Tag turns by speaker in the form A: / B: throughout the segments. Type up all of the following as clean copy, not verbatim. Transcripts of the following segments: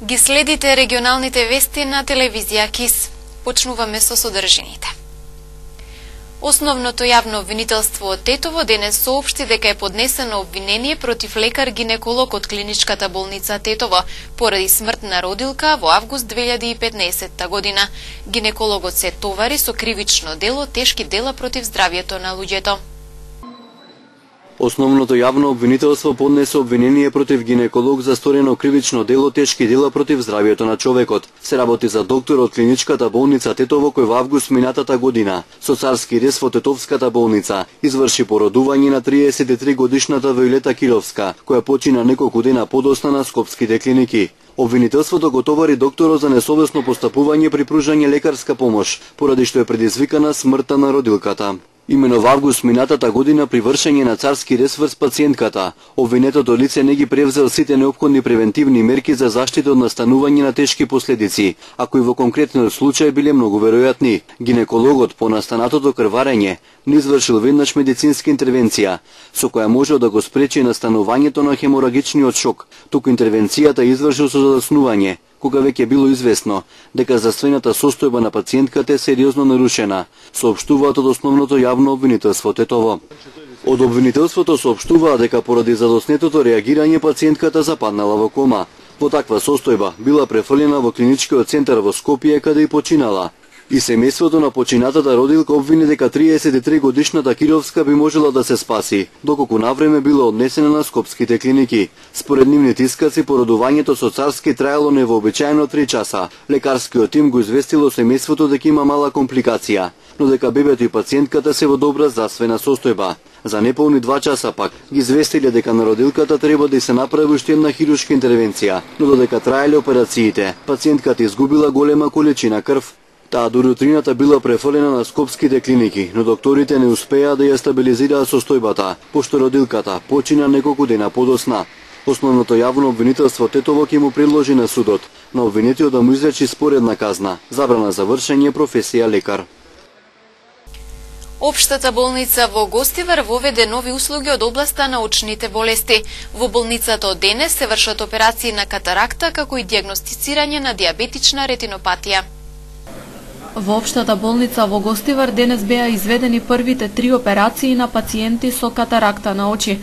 A: Ги следите регионалните вести на телевизија КИС. Почнуваме со содржините. Основното јавно обвинителство од Тетово денес соопшти дека е поднесено обвинение против лекар-гинеколог од клиничката болница Тетово поради смрт на родилка во август 2015 година. Гинекологот се товари со кривично дело тешки дела против здравјето на луѓето.
B: Основното јавно обвинителство поднесе обвинение против гинеколог за сторено кривично дело тешки дела против здравјето на човекот. Се работи за доктор од клиничката болница Тетово кој во август минатата година со царски рез во Тетовската болница изврши породување на 33 годишната Виолета Кировска, која почина неколку дена подоцна на скопските клиники. Обвинителството го товари докторот за несовесно постапување при пружање лекарска помош, поради што е предизвикана смртта на родилката. Имено во август минатата година при вршење на царски рез врз пациентката, обвинетото лице не ги превзел сите неопходни превентивни мерки за заштита од настанување на тешки последици, а кои во конкретниот случај биле многу веројатни. Гинекологот по настанатото крварење не извршил веднаш медицинска интервенција, со која можел да го спречи настанувањето на хеморагичниот шок, туку интервенцијата извршил со задаснување, кога веќе било известно дека здравствената состојба на пациентката е сериозно нарушена, соопштуваат од основното јавно обвинителство Тетово. Од обвинителството соопштуваа дека поради задоснетото реагирање пациентката западнала во кома. Во таква состојба била префрлена во клиничкиот центар во Скопје каде и починала. И семејството на починатата родилка обвини дека 33 годишната Кировска би можела да се спаси, доколку навреме била однесена на скопските клиники. Според нивните искаци, породувањето со царски траело невообичаено 3 часа. Лекарскиот тим го известило семејството дека има мала компликација, но дека бебето и пациентката се во добра здравствена состојба. За неполни 2 часа пак ги известиле дека на родилката треба да се направи уште една хируршка интервенција, но додека траеле операциите, пациентката изгубила голема количина крв. Таа дури утрината била префрлена на скопските клиники, но докторите не успеа да ја стабилизираат состојбата, пошто родилката почина неколку дена подоцна. Основното јавно обвинителство Тетово ќе му предложи на судот на обвинетиот да му изречи споредна казна, забрана за вршење професија лекар.
A: Општата болница во Гостивар воведе нови услуги од областа на очните болести. Во болницата од денес се вршат операции на катаракта, како и дијагностицирање на диабетична ретинопатија.
C: Во општата болница во Гостивар денес беа изведени првите 3 операции на пациенти со катаракта на очи.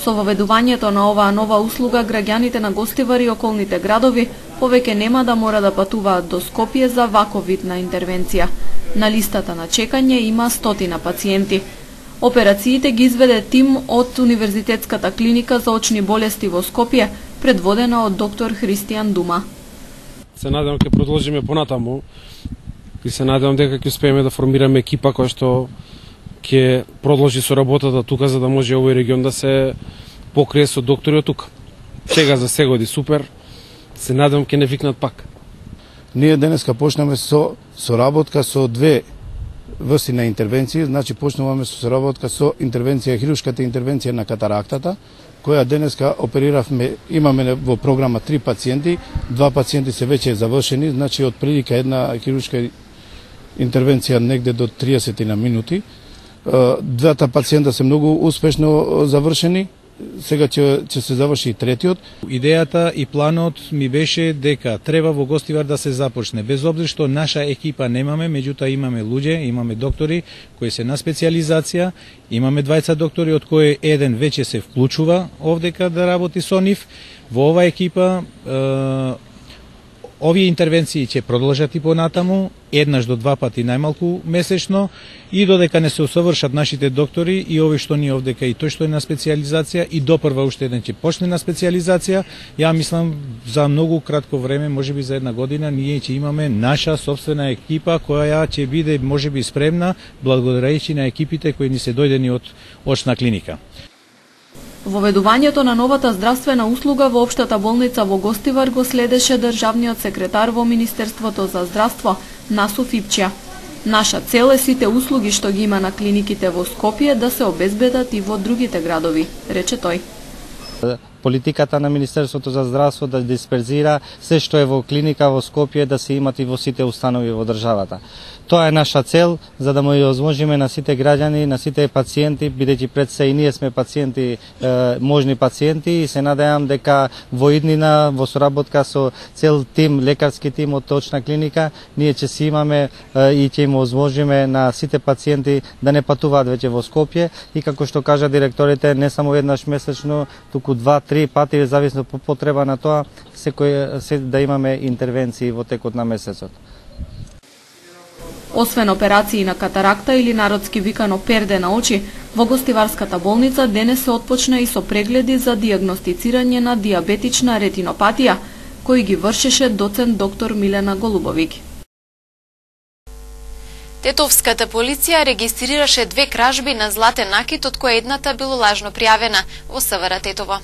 C: Со воведувањето на оваа нова услуга, граѓаните на Гостивар и околните градови повеќе нема да мора да патуваат до Скопје за ваков вид на интервенција. На листата на чекање има 100 пациенти. Операциите ги изведе тим од Универзитетската клиника за очни болести во Скопје, предводена од доктор Христијан Дума.
D: Се надевам ќе продолжиме понатаму и се надевам дека ќе успееме да формираме екипа која што ќе продолжи со работата тука за да може овој регион да се покрие со доктори од тука. Сега за сегоди супер. Се надевам ќе не викнат пак.
E: Ние денеска почнеме со соработка со 2 врсти на интервенции, значи почнуваме со соработка со интервенција, хируршката интервенција на катарактата, која денеска опериравме, имаме во програма 3 пациенти, 2 пациенти се веќе завршени, значи од прилика една хируршка интервенција негде до 30 на минути. Двата пациента се многу успешно завршени. Сега ќе се заврши и третиот.
F: Идејата и планот ми беше дека треба во Гостивар да се започне. Без обзир што наша екипа немаме, меѓутоа имаме луѓе, имаме доктори кои се на специјализација, имаме 20 доктори од кои еден веќе се вклучува овдека да работи со нив. Во оваа екипа овие интервенции ќе продолжат и понатаму, еднаш до 2 пати најмалку месечно, и додека не се усовршат нашите доктори и ови што ни овдека и тој што е на специјализација и допрва уште еден ќе почне на специјализација, ја мислам за многу кратко време, можеби за 1 година, ние ќе имаме наша собствена екипа која ќе биде можеби спремна благодарејќи на екипите кои ни се дојдени од очна клиника.
C: Воведувањето на новата здравствена услуга во општата болница во Гостивар го следеше државниот секретар во Министерството за здравство, Насо Фипчја. Наша цел е сите услуги што ги има на клиниките во Скопје да се обезбедат и во другите градови, рече тој.
G: политиката на Министерството за здравство да дисперзира се што е во клиника во Скопје да се имат и во сите установи во државата. Тоа е наша цел, за да му ја озвучиме на сите граѓани, на сите пациенти, бидејќи пред се и ние сме пациенти, можни пациенти, и се надевам дека во иднина, во соработка со цел тим, лекарски тим од точна клиника, ние ќе си имаме и ќе им озвучиме на сите пациенти да не патуваат веќе во Скопје, и како што кажа директорите, не само еднаш месечно, туку 2-3 пати, зависно по потреба на тоа, да имаме интервенции во текот на месецот.
C: Освен операции на катаракта или народски викано перде на очи, во гостиварската болница денес се отпочна и со прегледи за дијагностицирање на диабетична ретинопатија, кои ги вршеше доцент доктор Милена Голубовик.
A: Тетовската полиција регистрираше 2 кражби на златен накит, од која едната било лажно пријавена во СВР Тетово.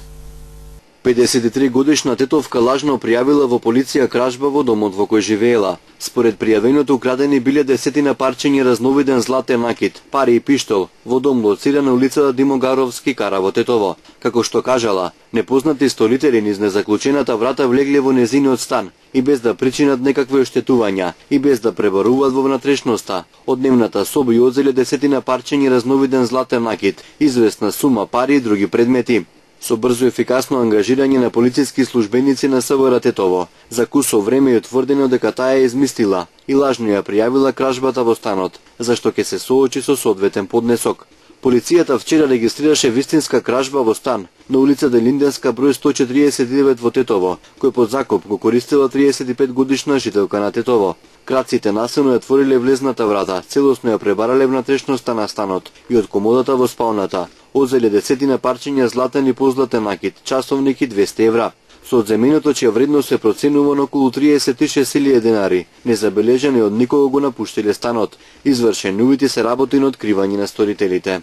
B: 53 годишна тетовка лажно пријавила во полиција кражба во домот во кој живеела. Според пријавеното украдени биле десетина парчиња разновиден златен накит, пари и пиштол во дом лоциран на улицата Димогаровски кара во Тетово. Како што кажала, непознати столители низ незаклучената врата влегле во незиниот стан и без да причинат некакви оштетувања и без да пребаруваат во внатрешноста. Од дневната соба ја одзеле десетина парчиња разновиден златен накит, известна сума пари и други предмети. Со брзо и ефикасно ангажирање на полициски службеници на СВР Тетово, за кусо време е утврдено дека таа ја измислила и лажно ја пријавила кражбата во станот, зашто ќе се соочи со соодветен поднесок. Полицијата вчера регистрираше вистинска кражба во стан на улица Линденска број 149 во Тетово, кој под закуп го користела 35 годишна жителка на Тетово. Крадците насилно ја отвориле влезната врата, целосно ја пребарале внатрешноста на станот и од комодата во спалната одзеле десетина парчиња златен и позлатен накит, часовник и 200 евра. Со одземеното чија вредност се проценува на околу 36.000 денари, незабележани од никого го напуштиле станот. Извршени увити се работи на откривање на сторителите.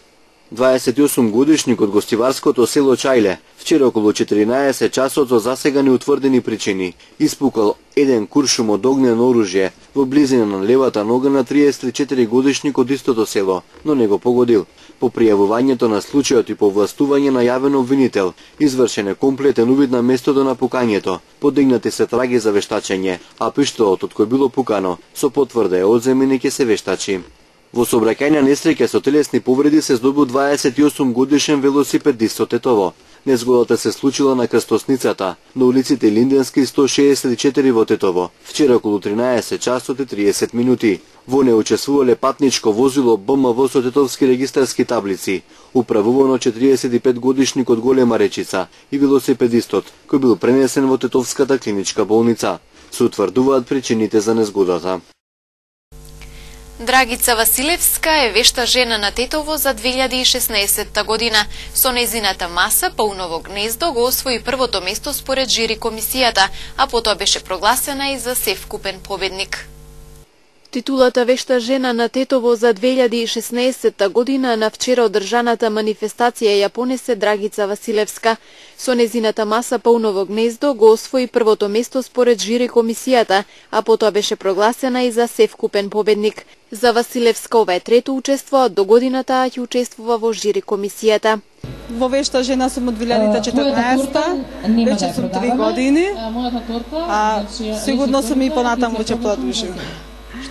B: 28 годишник од гостиварското село Чајле, вчера околу 14 часот за засега неутврдени причини, испукал еден куршум од огнено оружје во близина на левата нога на 34 годишник од истото село, но не го погодил. По пријавувањето на случајот и по властување на јавен обвинител, извршен е комплетен увид на местото на пукањето, подигнати се траги за вештачење, а пиштолот од кој било пукано со потврда е одземен и ќе се вештачи. Во сообраќајна несреќа со телесни повреди се здобил 28 годишен велосипедист од Тетово. Незгодата се случила на крстосницата на улиците Линденски и 164 во Тетово, вчера околу 13 часот и 30 минути. Во неј учествувале патничко возило БМВ со тетовски регистарски таблици, управувано 45 годишник од Голема Речица и велосипедистот, кој бил пренесен во Тетовската клиничка болница. Се утврдуваат причините за незгодата.
A: Драгица Василевска е вешта жена на Тетово за 2016 година. Со незината маса Пауново гнездо го освои првото место според жири комисијата, а потоа беше прогласена и за севкупен победник.
H: Титулата вешта жена на Тетово за 2016 година на вчера одржаната манифестација ја понесе Драгица Василевска. Со незината маса Пауново гнездо го освои првото место според жири комисијата, а потоа беше прогласена и за севкупен победник. За Василевска ова е трето учество, а до годината ќе учествува во жири комисијата.
I: Во вешта жена сум од 2014, веќе сум 3 години, а сигурно сум и понатаму ќе продолжим.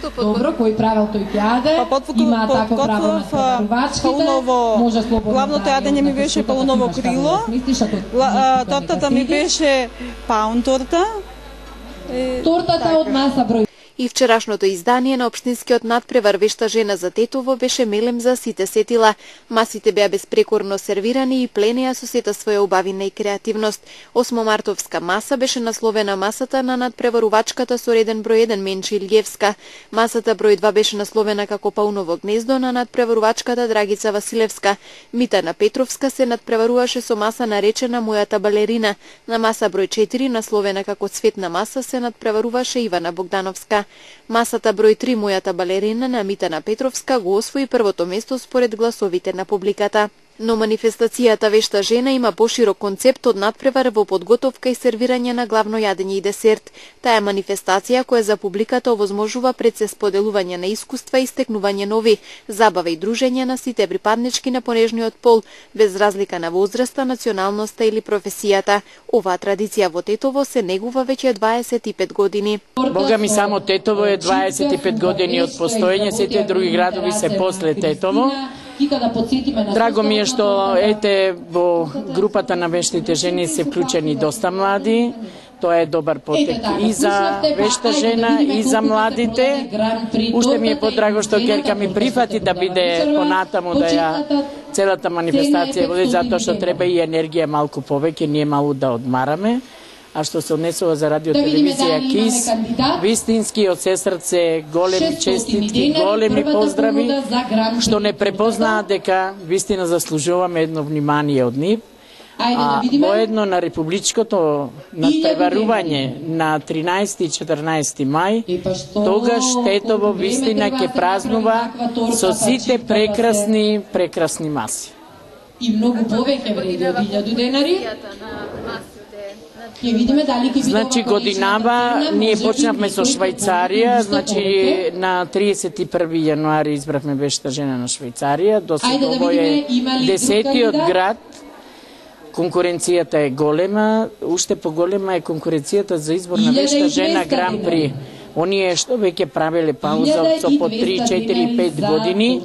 J: Добро, кој правил тој ќе јаде, има тако право на првачките,
I: главното јадење ми беше пауново крило, тортата ми беше паун торта.
J: Тортата од маса број.
H: И вчерашното издание на општинскиот надпревар вешта жена за Тетово беше мелем за сите сетила. Масите беа безпрекорно сервирани и пленеа со сета своја убавина и креативност. 8 мартовска маса беше насловена масата на надпреварувачката со реден број 1 Менчи Илјевска. Масата број 2 беше насловена како Пауново гнездо на надпреварувачката Драгица Василевска. Митана Петровска се надпреваруваше со маса наречена Мојата балерина. На маса број 4 насловена како Цветна маса се надпреваруваше Ивана Богдановска. Масата број 3 Мојата балерина на Митана Петровска го освои првото место според гласовите на публиката. Но манифестацијата Вешта жена има поширок концепт од надпревар во подготовка и сервирање на главно јадење и десерт. Таа е манифестација која за публиката овозможува пред се споделување на искуства и стекнување нови, забава и дружење на сите припаднички на понежниот пол, без разлика на возраста, националноста или професијата. Оваа традиција во Тетово се негува веќе 25 години.
K: Бога ми, само Тетово е 25 години од постоење, сите други градови се после Тетово. Драго ми е што во групата на вештите жени се вклучени доста млади. Тоа е добар потек и за Вешта жена и за младите. Уште ми е подраго што ќерка ми прифати да биде понатаму да ја целата манифестација води, затоа што треба и енергија малку повеќе, ние малку да одмараме. А што се однесува за радио телевизија КИС, вистински од се срце големи честитки, големи поздрави, што не препознаа дека вистина заслужуваме едно внимание од нив. Воедно на републичкото надпреварување на 13 и 14 мај, тогаш Тетово вистина ќе празнува со сите прекрасни маси.
J: И многу повеќе вреди од 1000 денари.
K: Значи годинава ние почнавме со Швајцарија, значи на 31 јануари избравме Вешта жена на Швајцарија, досега е 10-тиот град. Конкуренцијата е голема, уште поголема е конкуренцијата за избор на Вешта жена Гран При. Оние што веќе правеле пауза со по 3, 4, 5 години,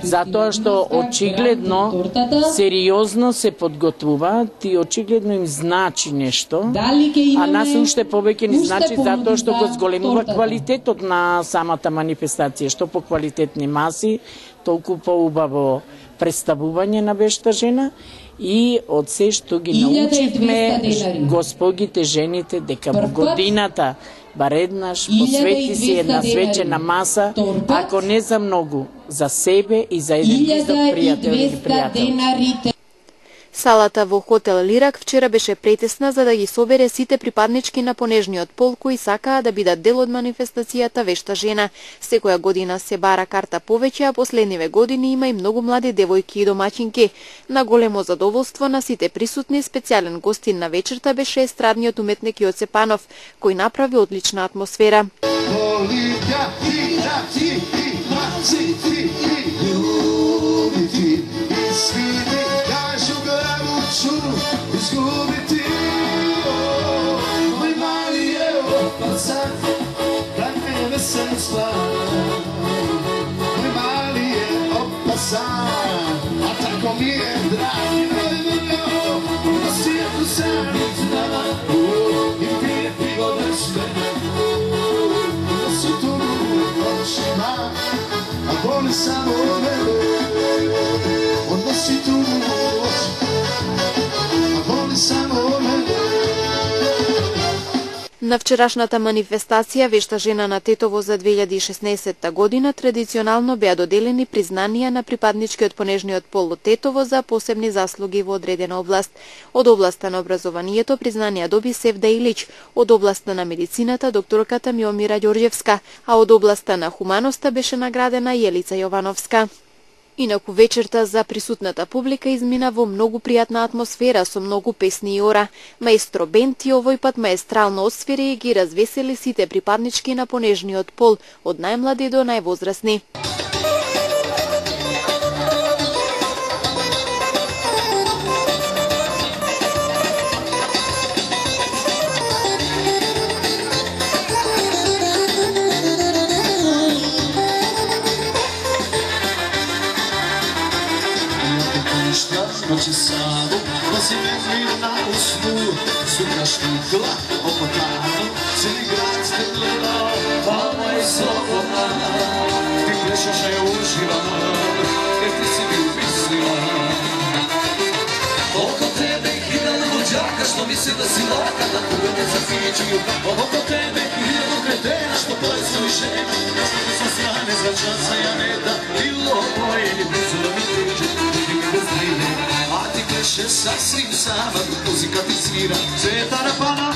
K: затоа што очигледно, сериозно се подготвуваат и очигледно им значи нешто, а нас уште повеќе ни значи затоа што го зголемува квалитетот на самата манифестација. Што по квалитетни маси, толку поубаво представување на Вешта жена и од се што ги научивме госпогите жените дека во годината бар еднаш посвети си една свечена маса, ако не за многу, за себе и за еден близок пријател или пријателка.
H: Салата во хотел Лирак вчера беше претесна за да ги собере сите припаднички на понежниот пол кои сакаа да бидат дел од манифестацијата Вешта жена. Секоја година се бара карта повеќе, а последниве години има и многу млади девојки и домаќинки. На големо задоволство на сите присутни, специјален гостин на вечерта беше естрадниот уметник Јоце Панов, кој направи одлична атмосфера.
L: Izgubiti moj mali je opasan, da ne vesel span. Moj mali je opasan, a tako mi je dragi. Na svijetu sam s nama i pije pivo bez mene. Da su tu očima, a boli samo mene. Odnosi tu očima.
H: На вчерашната манифестација Вешта жена на Тетово за 2016 година традиционално беа доделени признанија на припаднички од понежниот пол од Тетово за посебни заслуги во одредена област. Од областа на образованието признанија доби Севда Илич, од областа на медицината докторката Миомира Ѓорѓевска, а од областа на хуманоста беше наградена Јелица Јовановска. Инаку вечерта за присутната публика измина во многу пријатна атмосфера со многу песни и ора. Маестро Бенти овој пат маестрално освири и ги развесели сите припаднички на понежниот пол, од најмлади до највозрасни.
L: Noći samu, nosi me na usnu, sutrašnji glad oko danu, cijeli grad ste gledao, mama je slobodna, ti plešaš a ja uživam, jer ti si mi umislila. Oko tebe hiljadu luđaka što misle da si laka, da kuga ne zafiđuju, oko tebe hiljadu kretena što plesu i žena, da što mi sa strane zračanca ja ne da, bilo moje ili blizu da mi priđe, ti mi bez drine. A ti kleše sasvim sama, muzika ti svira, sveta na pana.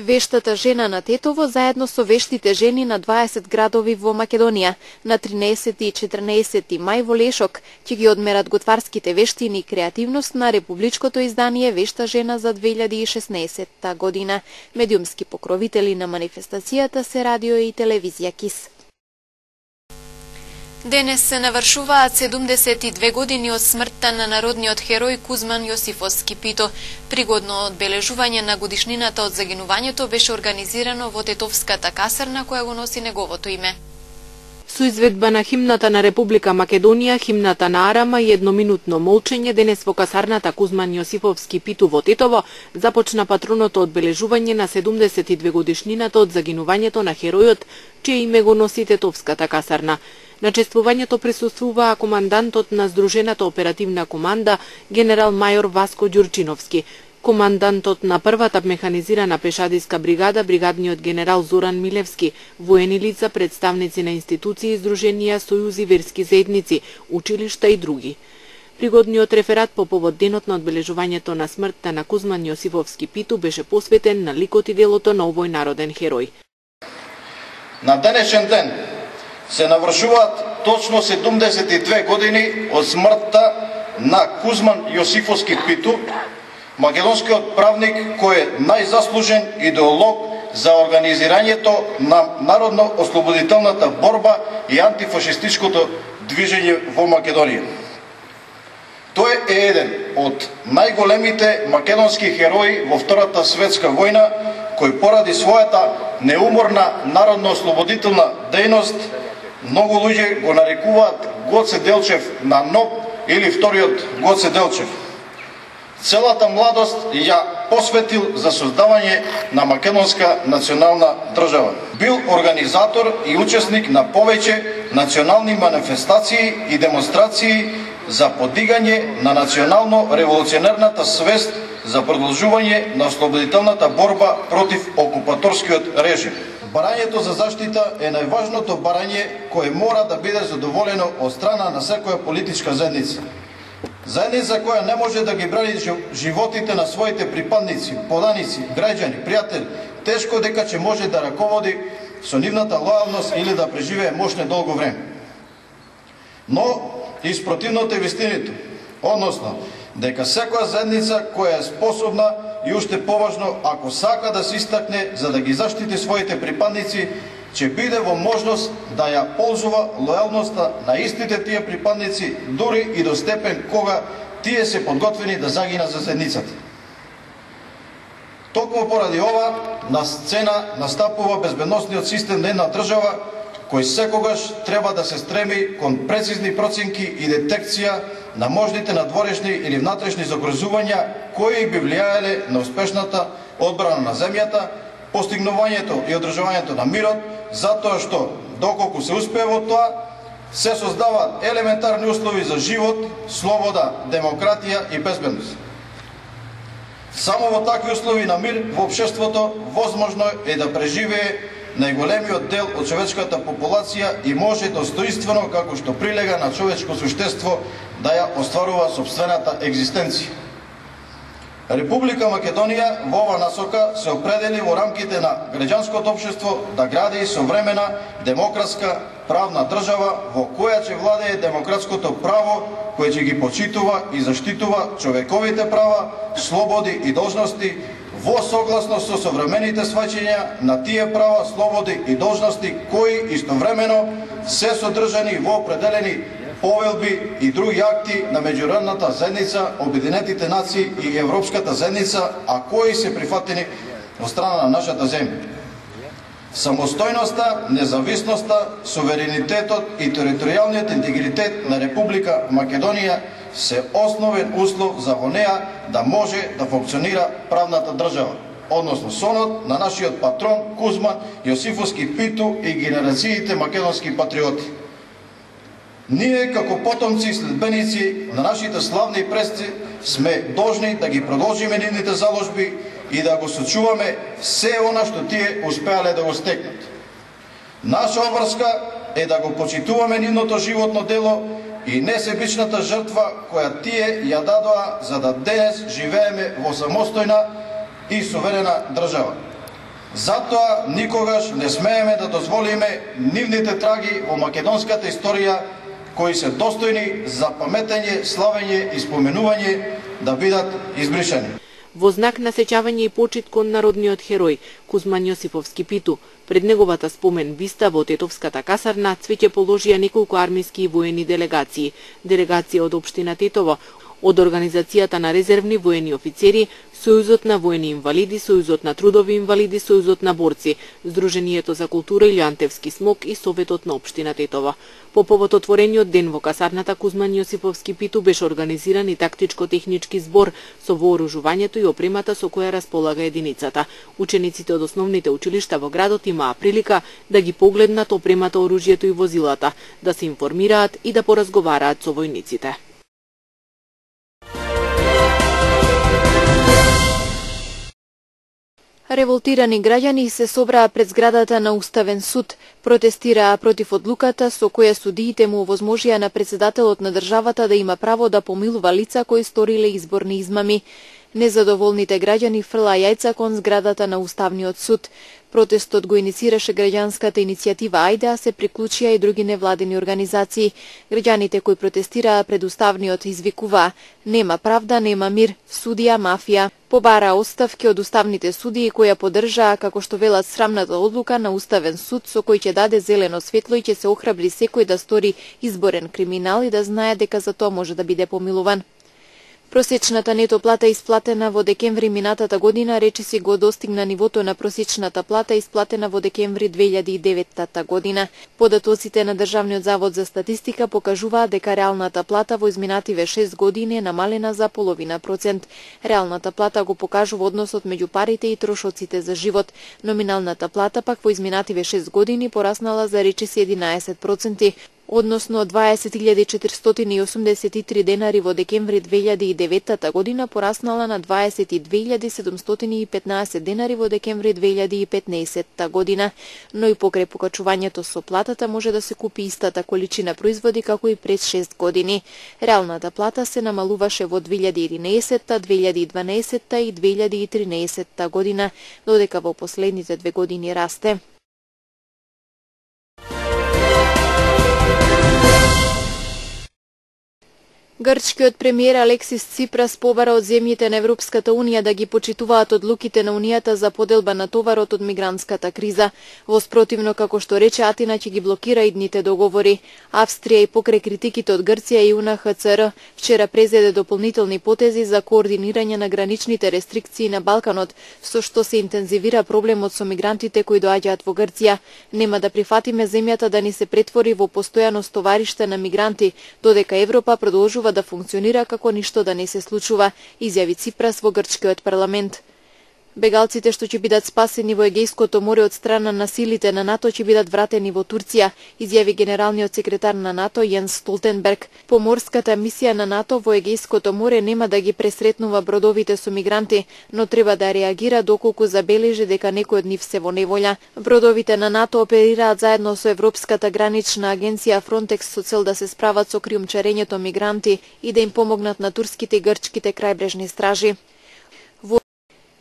H: Вештата жена на Тетово заедно со вештите жени на 20 градови во Македонија. На 13 и 14 мај во Лешок ќе ги одмерат готварските вештини и креативност на републичкото издание Вешта жена за 2016 година. Медиумски покровители на манифестацијата се радио и телевизија КИС.
A: Денес се навршуваат 72 години од смртта на народниот херој Кузман Јосифовски Пито. Пригодно одбележување на годишнината од загинувањето беше организирано во Тетовската касарна која го носи неговото име.
C: Со изведба на химната на Република Македонија, химната на Арама и едноминутно молчење денес во касарната Кузман Јосифовски Питу во Тетово започна патроното одбележување на 72 годишнината од загинувањето на херојот, чие име го носи Тетовската касарна. На чествувањето присуствуваа командантот на Здружената оперативна команда, генерал мајор Васко Ѓурчиновски, командантот на првата механизирана пешадиска бригада, бригадниот генерал Зоран Милевски, воени лица, представници на институции, здруженија, сојузи, верски заедници, училишта и други. Пригодниот реферат по повод денот на одбележувањето на смртта на Кузман Јосифовски Питу беше посветен на ликот и делото на овој народен херој.
M: На денешен ден се навршуваат точно 72 години од смртта на Кузман Јосифовски Питу, македонскиот правник кој е најзаслужен идеолог за организирањето на народно-ослободителната борба и антифашистичкото движење во Македонија. Тој е еден од најголемите македонски херои во Втората светска војна, кој поради својата неуморна народно-ослободителна дејност многу луѓе го нарекуваат Гоце Делчев на нов или вториот Гоце Делчев. Целата младост ја посветил за создавање на македонска национална држава. Бил организатор и учесник на повеќе национални манифестации и демонстрации за подигање на национално-револуционерната свест за продолжување на ослободителната борба против окупаторскиот режим. Барањето за заштита е најважното барање кое мора да биде задоволено од страна на секоја политичка заедница. Заедница која не може да ги брани животите на своите припадници, поданици, граѓани, пријатели, тешко дека ќе може да раководи со нивната лојалност или да преживее мошне долго време. Но и спротивното е вистинито, односно дека секоја заедница која е способна и уште поважно, ако сака да се истакне за да ги заштити своите припадници, ќе биде во можност да ја ползува лојалноста на истите тие припадници, дури и до степен кога тие се подготвени да загинат за заедницата. Токму поради ова, на сцена настапува безбедносниот систем на една држава, кој секогаш треба да се стреми кон прецизни проценки и детекција на можните надворешни или внатрешни загрозувања кои би влијаеле на успешната одбрана на земјата, постигнувањето и одржувањето на мирот, затоа што, доколку се успее во тоа, се создаваат елементарни услови за живот, слобода, демократија и безбедност. Само во такви услови на мир во општеството возможно е да преживее најголемиот дел од човечката популација и може достоинствено, како што прилега на човечко суштество, да ја остварува сопствената екзистенција. Република Македонија во ова насока се определи во рамките на граѓанското општество да гради современа, демократска, правна држава во која ќе владее демократското право, кој ќе ги почитува и заштитува човековите права, слободи и должности во согласно со современите сваќања на тие права, слободи и должности кои истовремено се содржани во определени повелби и други акти на меѓународната заедница, Обединетите нации и Европската заедница, а кои се прифатени во страна на нашата земја. Самостојноста, независноста, суверенитетот и територијалниот интегритет на Република Македонија се основен услов за во неа да може да функционира правната држава, односно сонот на нашиот патрон Кузман Јосифовски Питу и генерациите македонски патриоти. Ние, како потомци и следбеници на нашите славни предци, сме должни да ги продолжиме нивните заложби и да го сочуваме се она што тие успеале да го стекнат. Наша обврска е да го почитуваме нивното животно дело и несебичната жртва која тие ја дадоа за да денес живееме во самостојна и суверена држава. Затоа никогаш не смееме да дозволиме нивните траги во македонската историја, кои се достојни за паметење, славење и споменување, да бидат избришани.
N: Во знак на сеќавање и почит кон народниот херој Кузман Јосифовски Питу, пред неговата спомен биста во Тетовската касарна цвеќе положија неколку армиски и воени делегации, делегација од општина Тетово, од Организацијата на резервни воени офицери, Сојузот на воени инвалиди, Сојузот на трудови инвалиди, Сојузот на борци, Сдруженијето за култура Илјантевски смок и Советот на општина Тетово. По повод отворениот ден во касарната Кузман Јосифовски Питу беше организиран и тактичко-технички збор со вооружувањето и опремата со која располага единицата. Учениците од основните училишта во градот имаа прилика да ги погледнат опремата, оружјето и возилата, да се информираат и да поразговараат со војниците.
H: Револтирани граѓани се собраа пред зградата на Уставен суд, протестираа против одлуката со која судиите му овозможија на председателот на државата да има право да помилува лица кои сториле изборни измами. Незадоволните граѓани фрла јајца кон зградата на Уставниот суд. Протестот го иницираше граѓанската иницијатива Ајде, а се приклучија и други невладени организации. Граѓаните кои протестираа пред Уставниот извикуваа: "Нема правда, нема мир, судија мафија." Побараа оставки од уставните судии кои ја поддржаа, како што велат, срамната одлука на Уставен суд со кој ќе даде зелено светло и ќе се охрабри секој да стори изборен криминал и да знае дека за тоа може да биде помилуван. Просечната нето плата исплатена во декември минатата година речиси го достигна нивото на просечната плата исплатена во декември 2009 година. Податоците на Државниот завод за статистика покажуваат дека реалната плата во изминативе 6 години е намалена за половина процент. Реалната плата го покажува односот меѓу парите и трошоците за живот. Номиналната плата пак во изминативе 6 години пораснала за речиси 11%. Односно 20.483 денари во декември 2009 година пораснала на 22.715 денари во декември 2015 година, но и покрај покачувањето со платата може да се купи истата количина производи како и пред 6 години. Реалната плата се намалуваше во 2011, 2012 и 2013 година, додека во последните 2 години расте. Грчкиот премиер Алексис Ципрас побара од земјите на Европската Унија да ги почитуваат одлуките на Унијата за поделба на товарот од мигрантската криза. Во спротивно, како што рече, Атина ќе ги блокира идните договори. Австрија и покрај критиките од Грција и УНХЦР вчера презеде дополнителни потези за координирање на граничните рестрикции на Балканот, со што се интензивира проблемот со мигрантите кои доаѓаат во Грција. Нема да прифатиме земјата да ни се претвори во постојано стовариште на мигранти, додека Европа продолжува да функционира како ништо да не се случува, изјави Ципрас во грчкиот парламент. Бегалците што ќе бидат спасени во Егејското море од страна на силите на НАТО ќе бидат вратени во Турција, изјави генералниот секретар на НАТО Јенс Столтенберг. Поморската мисија на НАТО во Егејското море нема да ги пресретнува бродовите со мигранти, но треба да реагира доколку забележи дека некој од нив се во неволја. Бродовите на НАТО оперираат заедно со Европската гранична агенција Фронтекс со цел да се справат со криумчарењето мигранти и да им помогнат на турските и грчките крајбрежни стражи.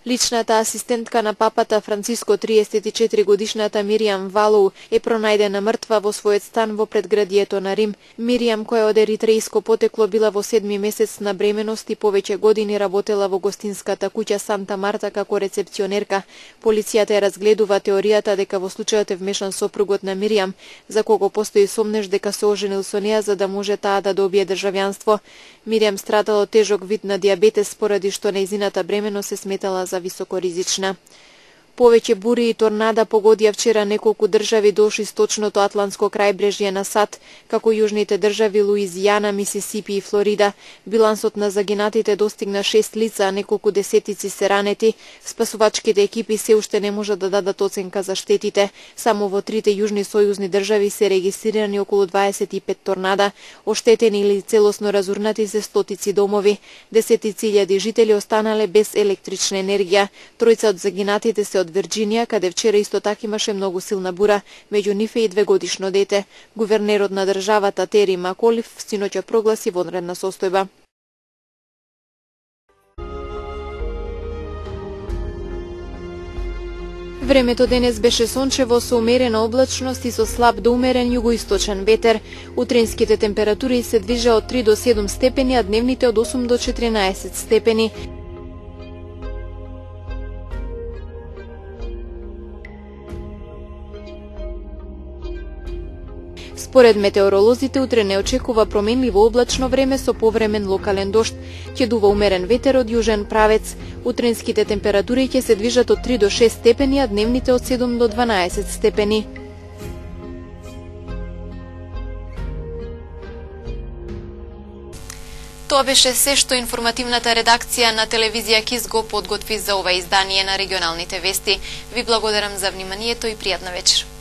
H: Личната асистентка на папата Франциско, 34 годишната Миријам Валоу, е пронајдена мртва во својот стан во предградието на Рим. Миријам, која од еритрејско потекло, била во 7 месец на бременост и повеќе години работела во гостинската куќа Санта Марта како рецепционерка. Полицијата ја разгледува теоријата дека во случајот е вмешан сопругот на Миријам, за кого постои сомнеж дека се оженил со неа за да може таа да добие државјанство. Миријам страдала од тежок вид на дијабетес, поради што нејзината бременост се сметала за високоризична. Повеќе бури и торнада погодија вчера неколку држави до источното атлантско крајбрежје на САД, како јужните држави Луизијана, Мисисипи и Флорида. Билансот на загинатите достигна 6 лица, а неколку десетици се ранети. Спасувачките екипи се уште не можат да дадат оценка за штетите. Само во 3 јужни сојузни држави се регистрирани околу 25 торнада. Оштетени или целосно разурнати се стотици домови. Десетици илјади жители останале без електрична енергија. Тројца од загинатите се од Вирџинија, каде вчера исто така имаше многу силна бура, меѓу нив е и 2-годишно дете. Гувернерот на државата Тери Маколиф синоќа прогласи вонредна состојба. Времето денес беше сончево со умерена облачност и со слаб до умерен југоисточен ветер. Утринските температури се движа од 3 до 7 степени, а дневните од 8 до 14 степени. Според метеоролозите, утре не очекува променливо облачно време со повремен локален дожд. Ќе дува умерен ветер од јужен правец. Утринските температури ќе се движат од 3 до 6 степени, а дневните од 7 до 12 степени.
A: Тоа беше се што информативната редакција на телевизија КИС го подготви за ова издание на регионалните вести. Ви благодарам за вниманието и пријатна вечер.